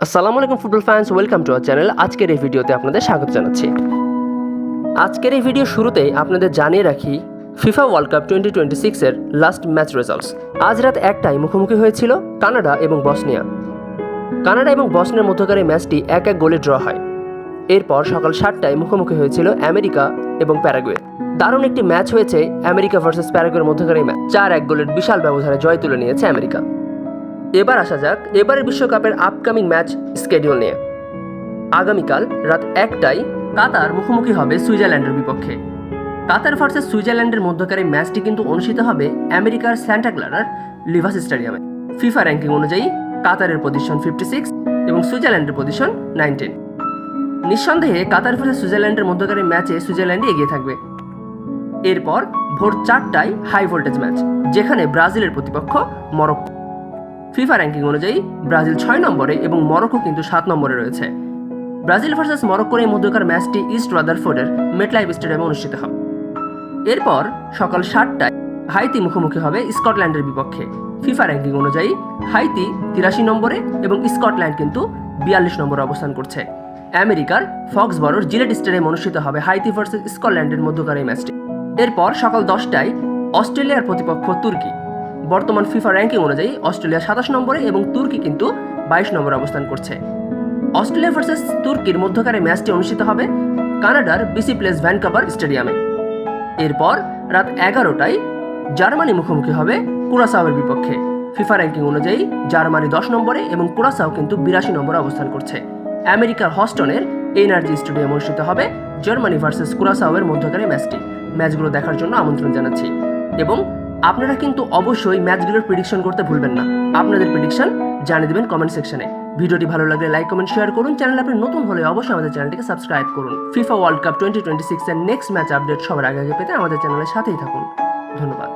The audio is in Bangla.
আসসালামু আলাইকুম football fans, welcome to our channel. আজকের এই ভিডিওতে আপনাদের স্বাগত জানাচ্ছি। আজকের এই ভিডিও শুরুতেই আপনাদের জানিয়ে রাখি ফিফা ওয়ার্ল্ড কাপ 2026 এর লাস্ট ম্যাচ রেজাল্টস। আজ রাত 1টায় মুখোমুখি হয়েছিল কানাডা এবং বসনিয়া। কানাডা এবং বসনিয়ার মধ্যকার এই ম্যাচটি 1-1 গোলে ড্র হয়। এরপর সকাল 7টায় মুখোমুখি হয়েছিল আমেরিকা এবং প্যারাগুয়ে। দারুণ একটি ম্যাচ হয়েছে আমেরিকা ভার্সেস প্যারাগুয়ের মধ্যকার এই ম্যাচ। 4-1 গোলের বিশাল ব্যবধানে জয় তুলে নিয়েছে আমেরিকা। এবার আসা যাক এবারের বিশ্বকাপের আপকামিং ম্যাচ স্কেডিউল নিয়ে। আগামীকাল রাত 1টায় কাতার মুখোমুখি হবে সুইজারল্যান্ডের বিপক্ষে। কাতার ভার্সেস সুইজারল্যান্ডের মধ্যকার এই ম্যাচটি কিন্তু অনুষ্ঠিত হবে আমেরিকার সান্টা ক্লারার লিভাস স্টেডিয়ামে। ফিফা র্যাঙ্কিং অনুযায়ী কাতারের পজিশন 56 এবং সুইজারল্যান্ডের পজিশন 19। নিঃসন্দেহে কাতার ভার্সেস সুইজারল্যান্ডের মধ্যকার এই ম্যাচে সুইজারল্যান্ডই এগিয়ে থাকবে। এরপর ভোর 4টায় হাই ভোল্টেজ ম্যাচ, যেখানে ব্রাজিলের প্রতিপক্ষ মরক্কো। ফিফা র্যাঙ্কিং অনুযায়ী ব্রাজিল 6 নম্বরে এবং মরক্কো কিন্তু 7 নম্বরে রয়েছে। ব্রাজিল ভার্সেস মরক্কোর এই মধ্যকার ম্যাচটি ইস্ট রাদারফোর্ডের মেটলাইফ স্টেডিয়ামে অনুষ্ঠিত হবে। এরপর সকাল 7টায় হাইতি মুখোমুখি হবে স্কটল্যান্ডের বিপক্ষে। ফিফা র্যাঙ্কিং অনুযায়ী হাইতি 83 নম্বরে এবং স্কটল্যান্ড কিন্তু 42 নম্বরে অবস্থান করছে। আমেরিকার ফক্সবরোর জিলেট স্টেডিয়ামে অনুষ্ঠিত হবে হাইতি ভার্সেস স্কটল্যান্ডের মধ্যকার এই ম্যাচটি। এরপর সকাল 10টায় অস্ট্রেলিয়ার প্রতিপক্ষ তুর্কি। বর্তমান ফিফা র্যাঙ্কিং অনুযায়ী অস্ট্রেলিয়া 27 নম্বরে এবং তুর্কি কিন্তু 22 নম্বরে অবস্থান করছে। অস্ট্রেলিয়া ভার্সেস তুর্কির মধ্যকারে ম্যাচটি অনুষ্ঠিত হবে কানাডার বিসি প্লেস ভ্যানকুভার স্টেডিয়ামে। এরপর রাত 11টায় জার্মানি মুখোমুখি হবে কুরাসাওয়ের বিপক্ষে। ফিফা র্যাঙ্কিং অনুযায়ী জার্মানি 10 নম্বরে এবং কুরাসাও কিন্তু 82 নম্বরে অবস্থান করছে। আমেরিকার হস্টনের এনার্জি স্টেডিয়ামে অনুষ্ঠিত হবে জার্মানি ভার্সেস কুরাসাওয়ের মধ্যকারে ম্যাচটি। ম্যাচগুলো দেখার জন্য আমন্ত্রণ জানাচ্ছি এবং আপনারা কিন্তু অবশ্যই ম্যাচগুলোর প্রেডিকশন করতে ভুলবেন না। আপনাদের প্রেডিকশন জানিয়ে দেবেন কমেন্ট সেকশনে। ভিডিওটি ভালো লাগলে লাইক, কমেন্ট, শেয়ার করুন। চ্যানেল আপনি নতুন হলে অবশ্যই আমাদের চ্যানেলটিকে সাবস্ক্রাইব করুন। ফিফা ওয়ার্ল্ড কাপ 2026 এর নেক্সট ম্যাচ আপডেট সবার আগে পেতে আমাদের চ্যানেলের সাথেই থাকুন। ধন্যবাদ।